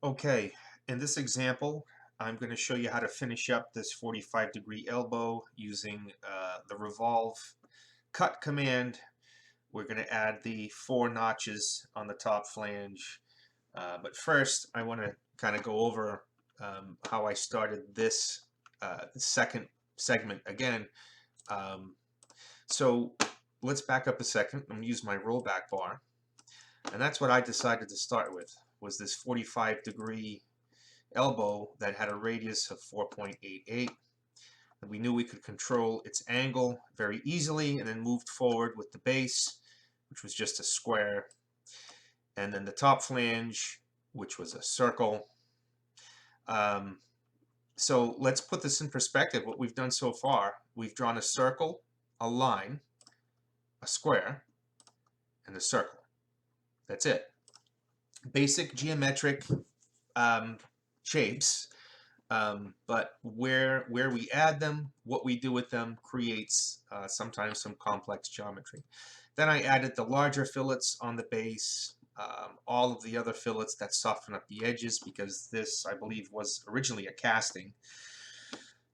Okay, in this example, I'm going to show you how to finish up this 45-degree elbow using the Revolve cut command. We're going to add the 4 notches on the top flange. But first, I want to kind of go over how I started this second segment again. Um, so let's back up a second. I'm going to use my rollback bar. And that's what I decided to start with, was this 45-degree elbow that had a radius of 4.88. And we knew we could control its angle very easily, and then moved forward with the base, which was just a square, and then the top flange, which was a circle. So let's put this in perspective. What we've done so far, we've drawn a circle, a line, a square, and a circle. That's it. Basic geometric shapes. But where we add them, what we do with them creates sometimes some complex geometry. Then I added the larger fillets on the base, all of the other fillets that soften up the edges, because this, I believe, was originally a casting.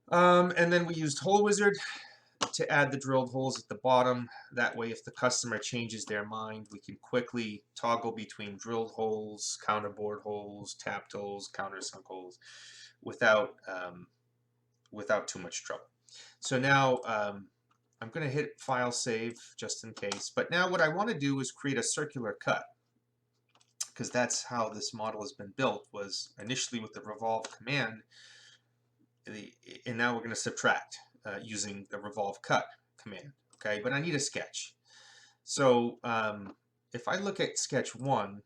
And then we used Hole Wizard to add the drilled holes at the bottom. That way, if the customer changes their mind, we can quickly toggle between drilled holes, counterbore holes, tapped holes, countersunk holes, without too much trouble. So now I'm going to hit File Save just in case. But now what I want to do is create a circular cut, because that's how this model has been built, was initially with the Revolve command, and now we're going to subtract using the Revolve cut command. Okay, but I need a sketch. So if I look at sketch 1,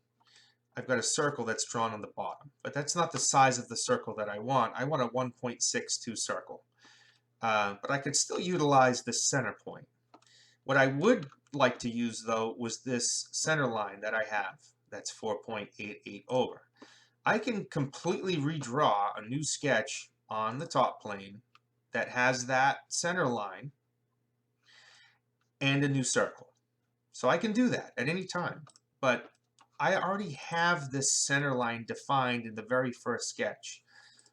I've got a circle that's drawn on the bottom, but that's not the size of the circle that I want. I want a 1.62 circle. But I could still utilize the center point. What I would like to use, though, was this center line that I have. That's 4.88 over. I can completely redraw a new sketch on the top plane that has that center line and a new circle. So I can do that at any time. But I already have this center line defined in the very first sketch.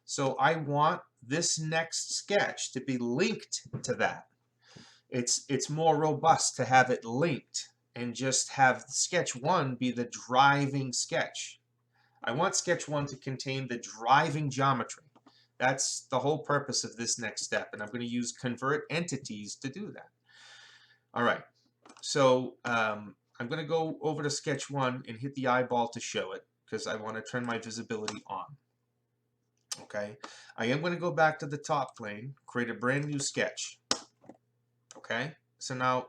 So I want this next sketch to be linked to that. It's more robust to have it linked and just have sketch 1 be the driving sketch. I want sketch 1 to contain the driving geometry. That's the whole purpose of this next step, and I'm going to use convert entities to do that. All right, so I'm going to go over to sketch 1 and hit the eyeball to show it, because I want to turn my visibility on. Okay, I am going to go back to the top plane, create a brand new sketch. Okay, so now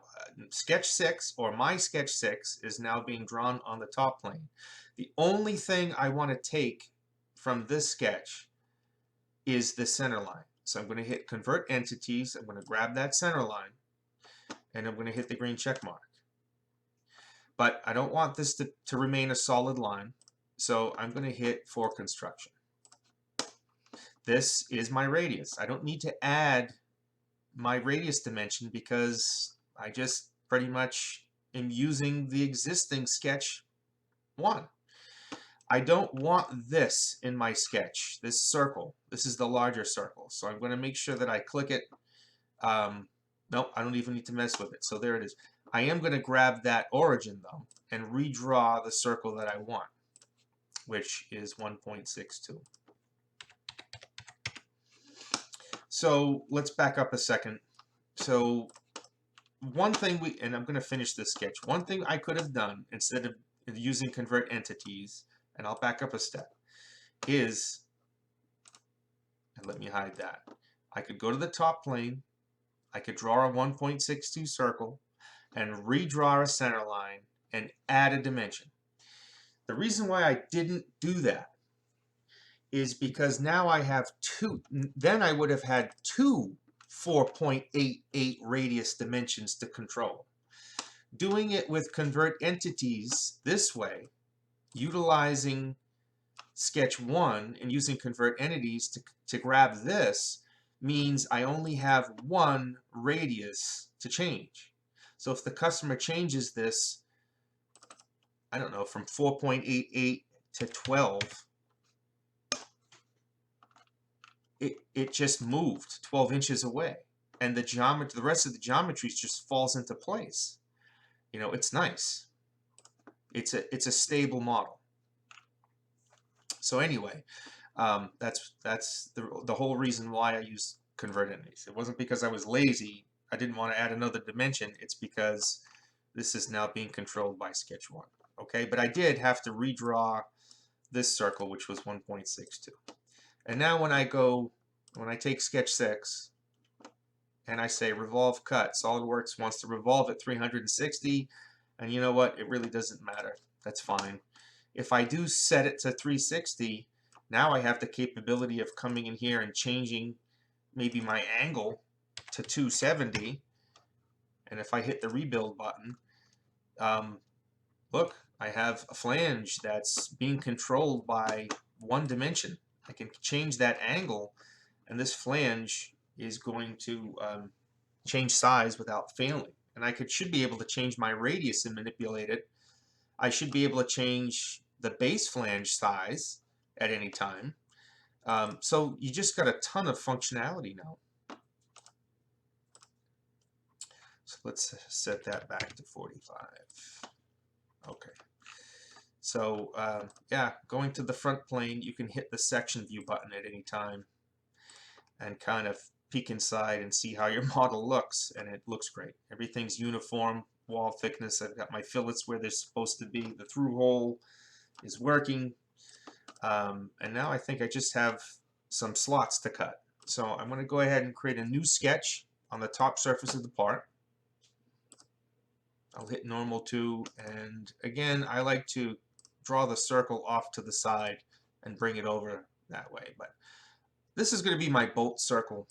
sketch 6, or my sketch 6, is now being drawn on the top plane. The only thing I want to take from this sketch is the center line. So I'm going to hit convert entities. I'm going to grab that center line, and I'm going to hit the green check mark. But I don't want this to remain a solid line, so I'm going to hit for construction. This is my radius. I don't need to add my radius dimension because I just pretty much am using the existing sketch 1. I don't want this in my sketch, this circle. This is the larger circle. So I'm going to make sure that I click it. Nope, I don't even need to mess with it. So there it is. I am going to grab that origin, though, and redraw the circle that I want, which is 1.62. So let's back up a second. So one thing and I'm going to finish this sketch. One thing I could have done instead of using convert entities, and I'll back up a step, is, and let me hide that. I could go to the top plane, I could draw a 1.62 circle, and redraw a center line, and add a dimension. The reason why I didn't do that is because now I have then I would have had two 4.88 radius dimensions to control. Doing it with convert entities this way, utilizing sketch 1 and using convert entities to grab this, means I only have one radius to change. So if the customer changes this, I don't know, from 4.88 to 12, it just moved 12 inches away, and the rest of the geometry just falls into place. You know, it's nice. It's a stable model. So anyway, that's the whole reason why I used convert entities. It wasn't because I was lazy. I didn't want to add another dimension. It's because this is now being controlled by Sketch 1. Okay, but I did have to redraw this circle, which was 1.62. And now when I take Sketch 6 and I say revolve cut, SolidWorks wants to revolve at 360, and you know what? It really doesn't matter. That's fine. If I do set it to 360, now I have the capability of coming in here and changing maybe my angle to 270. And if I hit the rebuild button, look, I have a flange that's being controlled by one dimension. I can change that angle, and this flange is going to change size without failing. And I should be able to change my radius and manipulate it. I should be able to change the base flange size at any time. So you just got a ton of functionality now. So let's set that back to 45. Okay. So yeah, going to the front plane, you can hit the section view button at any time and kind of peek inside and see how your model looks, and it looks great. Everything's uniform, wall thickness. I've got my fillets where they're supposed to be. The through hole is working. And now I think I just have some slots to cut. So I'm going to go ahead and create a new sketch on the top surface of the part. I'll hit normal 2, and again I like to draw the circle off to the side and bring it over that way. But this is going to be my bolt circle.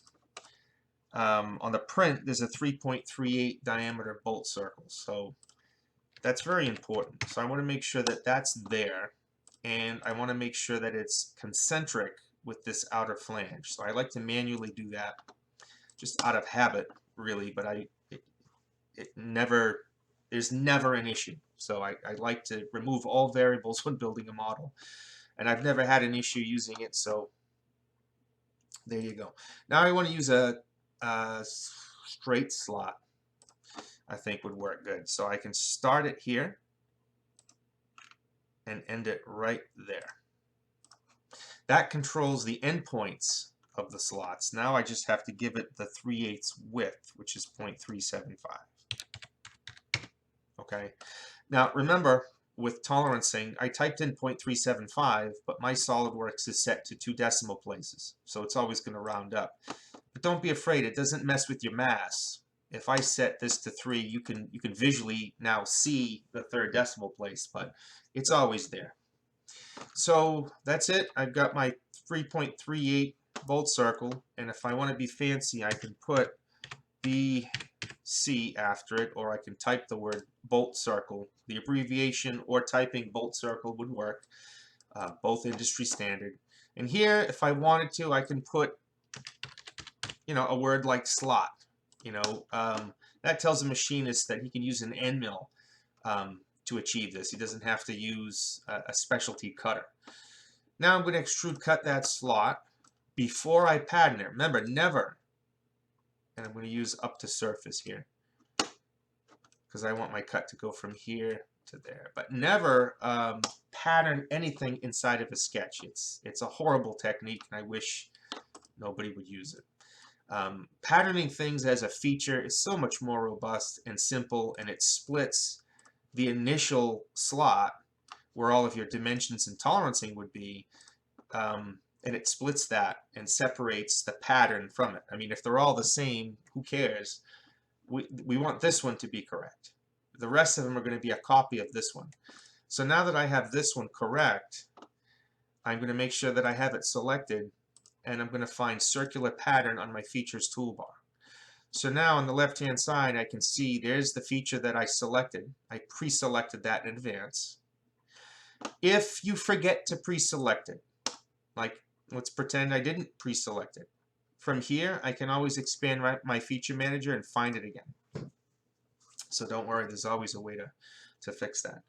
On the print there's a 3.38 diameter bolt circle, so that's very important. So I want to make sure that that's there, and I want to make sure that it's concentric with this outer flange. So I like to manually do that just out of habit, really, but there's never an issue. So I like to remove all variables when building a model, and I've never had an issue using it, so there you go. Now I want to use a straight slot. I think would work good. So I can start it here and end it right there. That controls the endpoints of the slots. Now I just have to give it the 3/8 width, which is 0.375. Okay. Now remember, with tolerancing, I typed in 0.375, but my SolidWorks is set to 2 decimal places, so it's always going to round up. But don't be afraid, it doesn't mess with your mass. If I set this to 3, you can visually now see the 3rd decimal place, but it's always there. So that's it. I've got my 3.38 bolt circle, and if I want to be fancy, I can put BC after it, or I can type the word bolt circle. The abbreviation or typing bolt circle would work, both industry standard. And here, if I wanted to, I can put, you know, a word like slot. You know, that tells a machinist that he can use an end mill to achieve this. He doesn't have to use a specialty cutter. Now I'm going to extrude cut that slot before I pattern it. Remember, never. And I'm going to use up to surface here because I want my cut to go from here to there. But never pattern anything inside of a sketch. It's a horrible technique, and I wish nobody would use it. Patterning things as a feature is so much more robust and simple, and it splits the initial slot where all of your dimensions and tolerancing would be, and it splits that and separates the pattern from it. I mean, if they're all the same, who cares? We want this one to be correct. The rest of them are going to be a copy of this one. So now that I have this one correct, I'm going to make sure that I have it selected, and I'm going to find circular pattern on my features toolbar. So now on the left hand side I can see there's the feature that I selected. I pre-selected that in advance. If you forget to pre-select it, like let's pretend I didn't pre-select it, from here I can always expand my feature manager and find it again. So don't worry, there's always a way to fix that.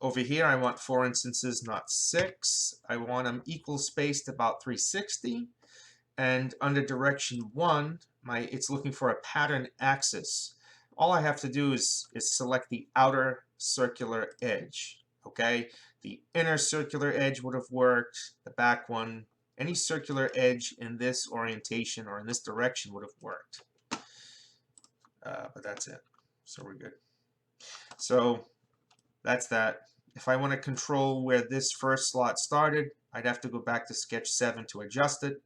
Over here I want 4 instances, not 6. I want them equal spaced, about 360. And under direction 1, it's looking for a pattern axis. All I have to do is select the outer circular edge. Okay, the inner circular edge would have worked, the back one, any circular edge in this orientation or in this direction would have worked. But that's it. So we're good. So that's that. If I want to control where this first slot started, I'd have to go back to sketch 7 to adjust it.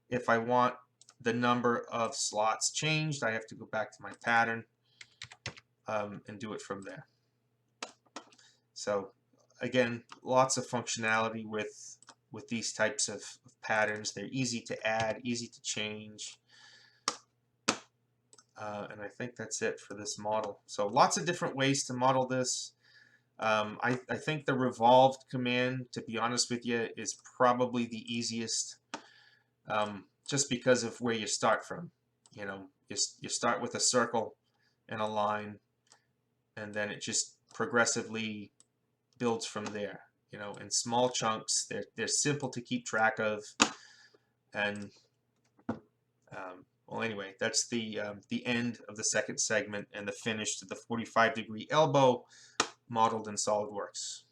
If I want the number of slots changed, I have to go back to my pattern and do it from there. So again, lots of functionality with these types of patterns. They're easy to add, easy to change. And I think that's it for this model. So lots of different ways to model this. I think the revolved command, to be honest with you, is probably the easiest, just because of where you start from. You know, you start with a circle and a line, and then it just progressively builds from there. You know, in small chunks. They're simple to keep track of, and well, anyway, that's the end of the second segment and the finish to the 45-degree elbow modeled in SolidWorks.